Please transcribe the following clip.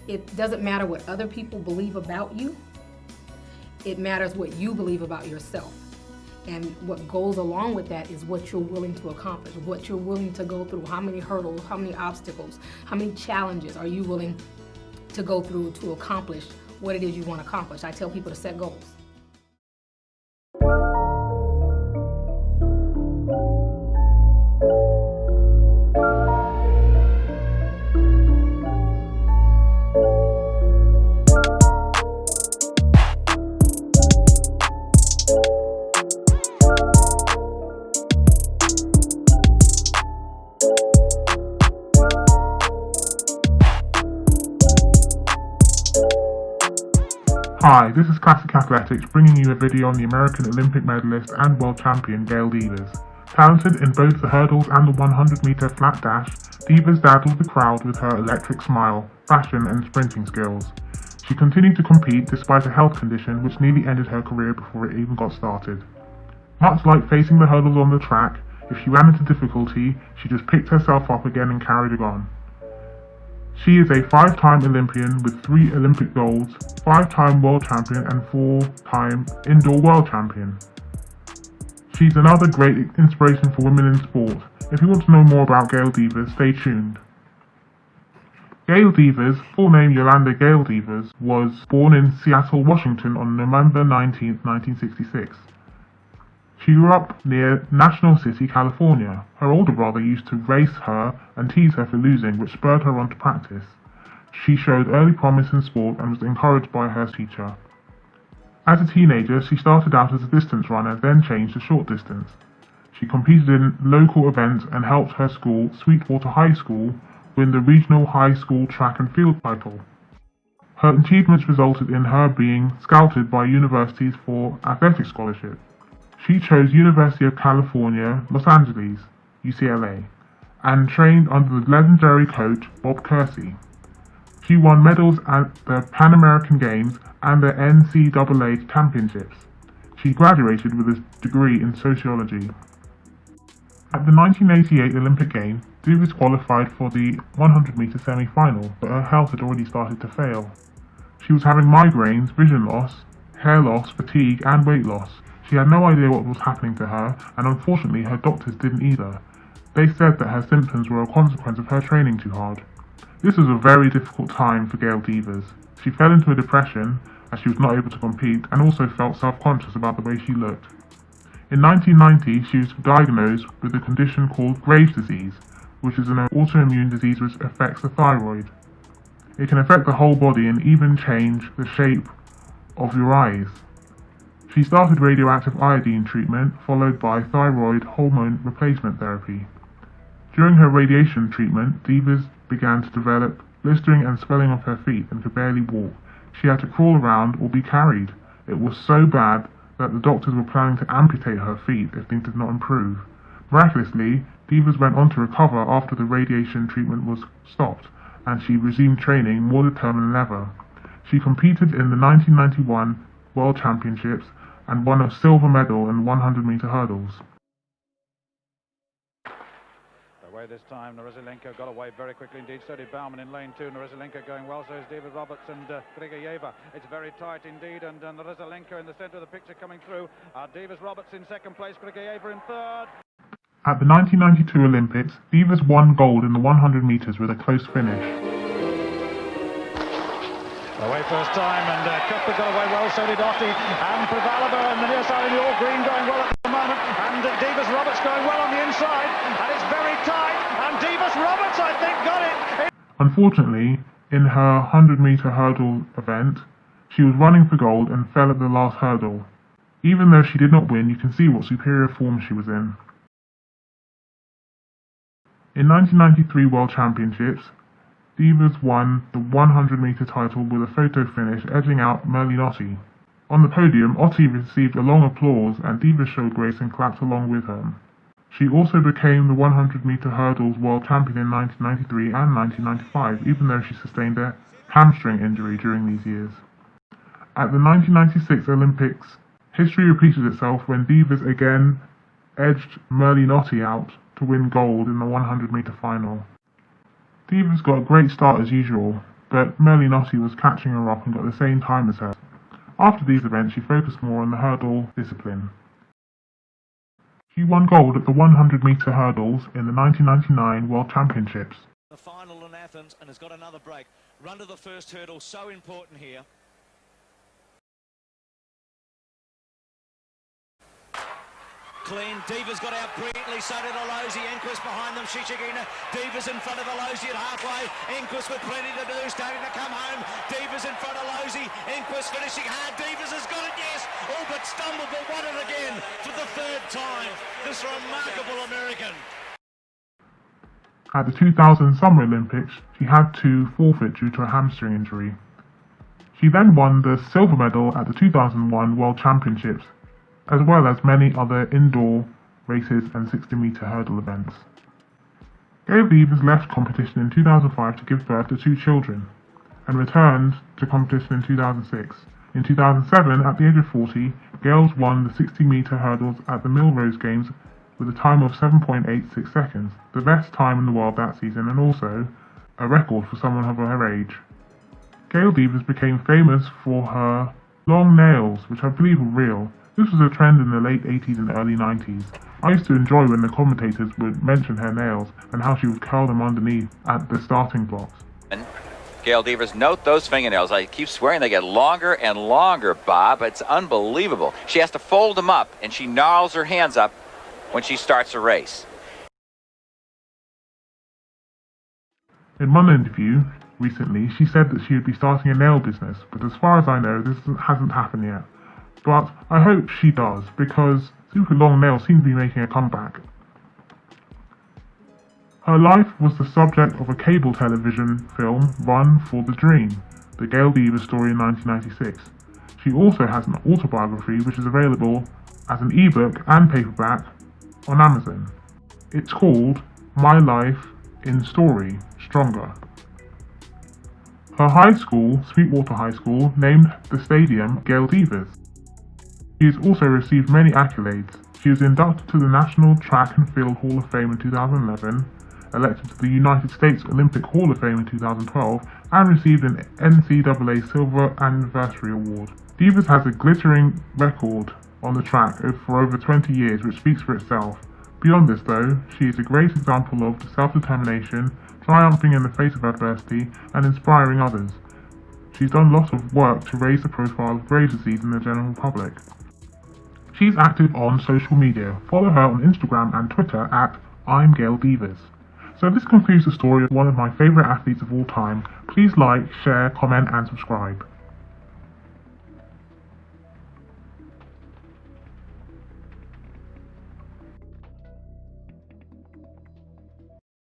It doesn't matter what other people believe about you. It matters what you believe about yourself. And what goes along with that is what you're willing to accomplish, what you're willing to go through, how many hurdles, how many obstacles, how many challenges are you willing to go through to accomplish what it is you want to accomplish. I tell people to set goals. Hi, this is Classic Athletics bringing you a video on the American Olympic medalist and world champion Gail Devers. Talented in both the hurdles and the 100-meter flat dash, Devers dazzled the crowd with her electric smile, fashion and sprinting skills. She continued to compete despite a health condition which nearly ended her career before it even got started. Much like facing the hurdles on the track, if she ran into difficulty, she just picked herself up again and carried on. She is a 5-time Olympian with 3 Olympic golds, 5-time world champion and 4-time indoor world champion. She's another great inspiration for women in sport. If you want to know more about Gail Devers, stay tuned. Gail Devers, full name Yolanda Gail Devers, was born in Seattle, Washington on November 19, 1966. She grew up near National City, California. Her older brother used to race her and tease her for losing, which spurred her on to practice. She showed early promise in sport and was encouraged by her teacher. As a teenager, she started out as a distance runner, then changed to short distance. She competed in local events and helped her school, Sweetwater High School, win the regional high school track and field title. Her achievements resulted in her being scouted by universities for athletic scholarship. She chose University of California, Los Angeles, UCLA, and trained under the legendary coach Bob Kersee. She won medals at the Pan American Games and the NCAA Championships. She graduated with a degree in sociology. At the 1988 Olympic Games, Devers qualified for the 100-meter semi-final, but her health had already started to fail. She was having migraines, vision loss, hair loss, fatigue, and weight loss. She had no idea what was happening to her, and unfortunately her doctors didn't either. They said that her symptoms were a consequence of her training too hard. This was a very difficult time for Gail Devers. She fell into a depression as she was not able to compete and also felt self-conscious about the way she looked. In 1990, she was diagnosed with a condition called Graves' disease, which is an autoimmune disease which affects the thyroid. It can affect the whole body and even change the shape of your eyes. She started radioactive iodine treatment, followed by thyroid hormone replacement therapy. During her radiation treatment, Devers began to develop blistering and swelling of her feet and could barely walk. She had to crawl around or be carried. It was so bad that the doctors were planning to amputate her feet if things did not improve. Miraculously, Devers went on to recover after the radiation treatment was stopped, and she resumed training more determined than ever. She competed in the 1991 World Championships and won a silver medal in 100-meter hurdles. Away this time, Naryzhenko got away very quickly indeed, so did Bauman in lane 2. Naryzhenko going well, so is David Roberts and Grigoreva. It's very tight indeed, and Naryzhenko in the centre of the picture coming through. Davis Roberts in second place, Grigoreva in third. At the 1992 Olympics, Devers won gold in the 100 meters with a close finish. Away first time, and Cuthbert got away well, so did Otti, and Prevalova on the near side, and all green going well at the moment, and Davis Roberts going well on the inside, and it's very tight, and Davis Roberts, I think, got it. Unfortunately, in her 100-meter hurdle event, she was running for gold and fell at the last hurdle. Even though she did not win, you can see what superior form she was in. In 1993 World Championships, Devers won the 100-meter title with a photo finish, edging out Merlin. On the podium, Otti received a long applause and Devers showed grace and clapped along with her. She also became the 100-meter hurdles world champion in 1993 and 1995, even though she sustained a hamstring injury during these years. At the 1996 Olympics, history repeated itself when Devers again edged Merlin out to win gold in the 100-meter final. Devers got a great start as usual. but Merlinotti was catching her up and got the same time as her. After these events, she focused more on the hurdle discipline. She won gold at the 100-meter hurdles in the 1999 World Championships. The final in Athens, and has got another break. Run to the first hurdle, so important here. Clean. Devers got out brilliantly, so did Alosi. Enquist behind them. Shishigina. Devers in front of Alosi at halfway. Enquist with plenty to do, starting to come home. Devers in front of Alosi. Enquist finishing hard. Devers has got it, yes. All but stumbled, but won it again for the third time. This remarkable American. At the 2000 Summer Olympics, she had to forfeit due to a hamstring injury. She then won the silver medal at the 2001 World Championships, as well as many other indoor races and 60-meter hurdle events. Gail Devers left competition in 2005 to give birth to 2 children, and returned to competition in 2006. In 2007, at the age of 40, Gail won the 60-meter hurdles at the Millrose Games with a time of 7.86 seconds, the best time in the world that season and also a record for someone of her age. Gail Devers became famous for her long nails, which I believe were real. This was a trend in the late 80s and early 90s. I used to enjoy when the commentators would mention her nails and how she would curl them underneath at the starting blocks. Gail Devers, note those fingernails. I keep swearing they get longer and longer, Bob. It's unbelievable. She has to fold them up, and she gnarls her hands up when she starts a race. In one interview recently, she said that she would be starting a nail business, but as far as I know, this hasn't happened yet. But I hope she does, because super long nails seem to be making a comeback. Her life was the subject of a cable television film, Run for the Dream, the Gail Devers story in 1996. She also has an autobiography which is available as an ebook and paperback on Amazon. It's called My Life in Story, Stronger. Her high school, Sweetwater High School, named the stadium Gail Devers. She has also received many accolades. She was inducted to the National Track and Field Hall of Fame in 2011, elected to the United States Olympic Hall of Fame in 2012, and received an NCAA Silver Anniversary Award. Devers has a glittering record on the track for over 20 years, which speaks for itself. Beyond this, though, she is a great example of self-determination, triumphing in the face of adversity, and inspiring others. She's done lots of work to raise the profile of Graves' disease in the general public. She's active on social media. Follow her on Instagram and Twitter at I'm Gail Devers. So this concludes the story of one of my favourite athletes of all time. Please like, share, comment and subscribe.